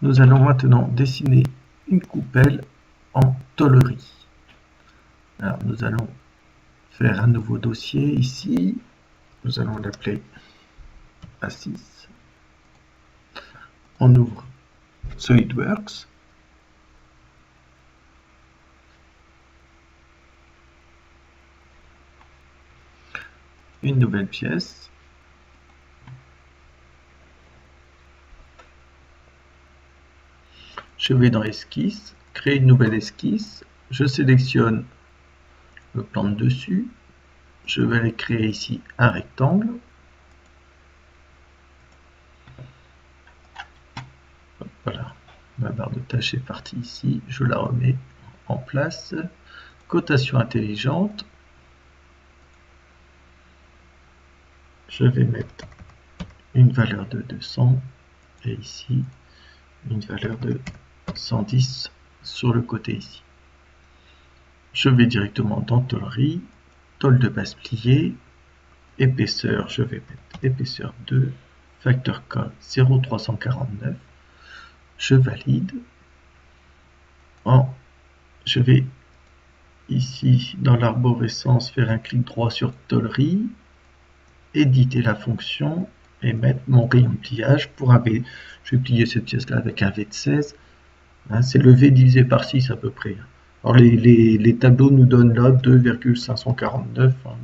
Nous allons maintenant dessiner une coupelle en tôlerie. Alors nous allons faire un nouveau dossier ici. Nous allons l'appeler A6. On ouvre SolidWorks. Une nouvelle pièce. Je vais dans Esquisse, créer une nouvelle esquisse. Je sélectionne le plan de dessus. Je vais aller créer ici un rectangle. Voilà, ma barre de tâches est partie ici. Je la remets en place. Cotation intelligente. Je vais mettre une valeur de 200 et ici une valeur de 110 sur le côté ici. Je vais directement dans tôlerie, tôle de base pliée, épaisseur, je vais mettre épaisseur 2, facteur K 0,349, je valide. Je vais ici dans l'arborescence faire un clic droit sur tôlerie, éditer la fonction et mettre mon rayon de pliage pour un V. Je vais plier cette pièce là avec un V de 16. C'est le V divisé par 6 à peu près. Alors les tableaux nous donnent là 2,549, on est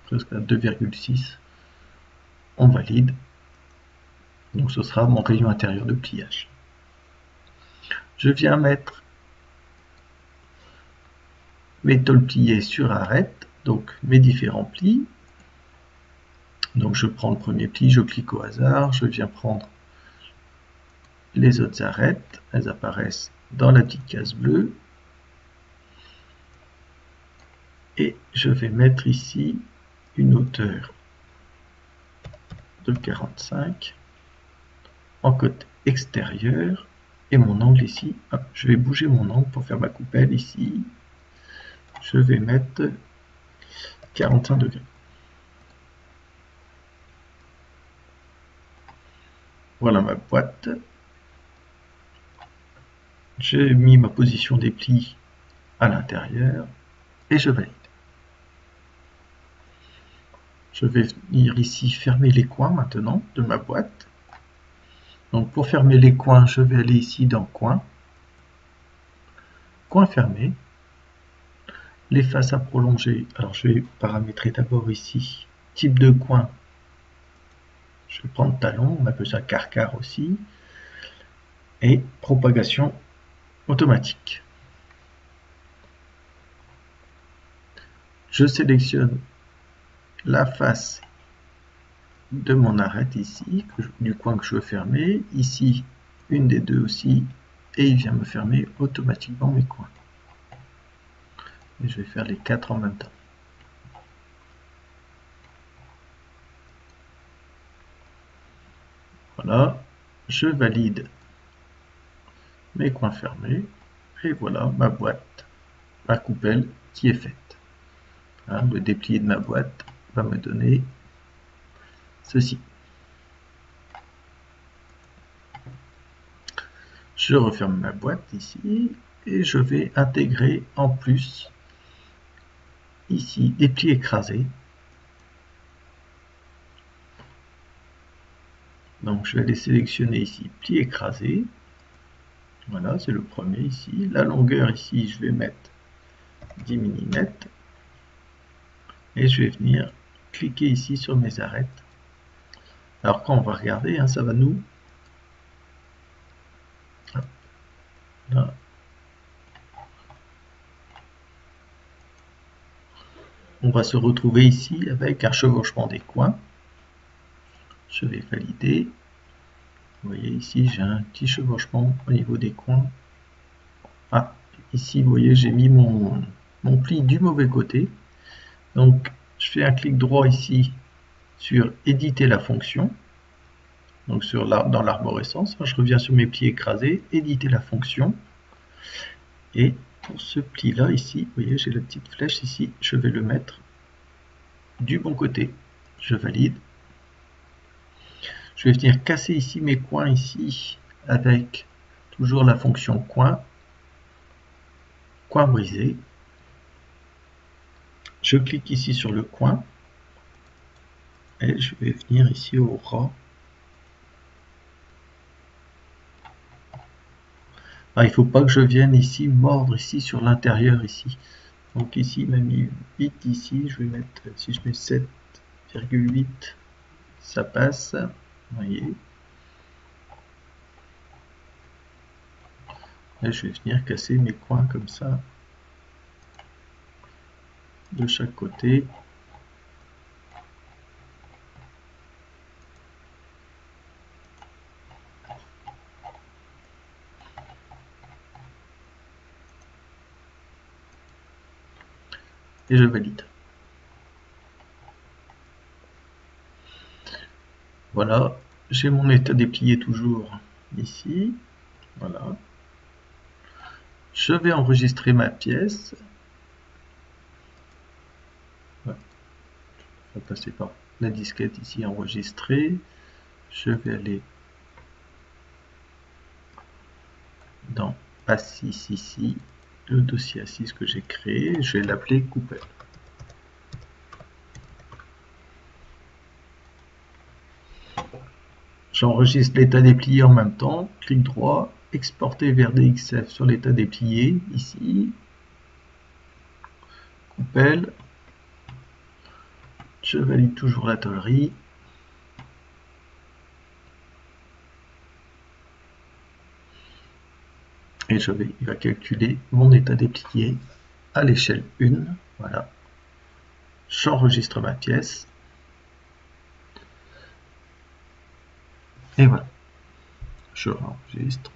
presque à 2,6. On valide. Donc ce sera mon rayon intérieur de pliage. Je viens mettre mes tôles pliées sur arête, donc mes différents plis. Donc je prends le premier pli, je clique au hasard, je viens prendre les autres arêtes, elles apparaissent dans la petite case bleue. Et je vais mettre ici une hauteur de 45 en côté extérieur et mon angle ici. Hop, je vais bouger mon angle pour faire ma coupelle ici. Je vais mettre 45 degrés. Voilà ma boîte. J'ai mis ma position des plis à l'intérieur et je valide. Je vais venir ici fermer les coins maintenant de ma boîte. Donc pour fermer les coins, je vais aller ici dans coin, coin fermé, les faces à prolonger. Alors je vais paramétrer d'abord ici type de coin. Je vais prendre talon, on appelle ça carcar aussi, et propagation automatique. Je sélectionne la face de mon arête ici, du coin que je veux fermer, ici une des deux aussi, et il vient me fermer automatiquement mes coins. Et je vais faire les 4 en même temps. Voilà, je valide mes coins fermés, et voilà ma boîte, ma coupelle qui est faite. Le déplié de ma boîte va me donner ceci. Je referme ma boîte ici et je vais intégrer en plus ici des plis écrasés. Donc je vais les sélectionner ici, plis écrasés. Voilà, c'est le premier ici. La longueur ici, je vais mettre 10 mm. Et je vais venir cliquer ici sur mes arêtes. Alors quand on va regarder, ça va nous... Là. On va se retrouver ici avec un chevauchement des coins. Je vais valider. Vous voyez ici, j'ai un petit chevauchement au niveau des coins. Ah, ici, vous voyez, j'ai mis mon pli du mauvais côté. Donc, je fais un clic droit ici sur éditer la fonction. Donc, dans l'arborescence, je reviens sur mes plis écrasés, éditer la fonction. Et pour ce pli-là, ici, vous voyez, j'ai la petite flèche ici, je vais le mettre du bon côté. Je valide. Je vais venir casser ici mes coins ici avec toujours la fonction coin, coin brisé. Je clique ici sur le coin et je vais venir ici au ras. Ah, il ne faut pas que je vienne ici mordre ici sur l'intérieur ici. Donc ici il m'a mis 8 ici, je vais mettre, si je mets 7,8, ça passe, vous voyez. Et je vais venir casser mes coins comme ça, de chaque côté. Et je valide. Voilà, j'ai mon état déplié toujours ici. Voilà. Je vais enregistrer ma pièce. Voilà. Je vais passer par la disquette ici, enregistrer. Je vais aller dans A6 ici, le dossier A6 que j'ai créé. Je vais l'appeler coupelle. J'enregistre l'état déplié en même temps, clic droit, exporter vers DXF sur l'état déplié, ici, coupelle, je valide toujours la tôlerie, et il va calculer mon état déplié à l'échelle 1, voilà. J'enregistre ma pièce, et voilà, je enregistre.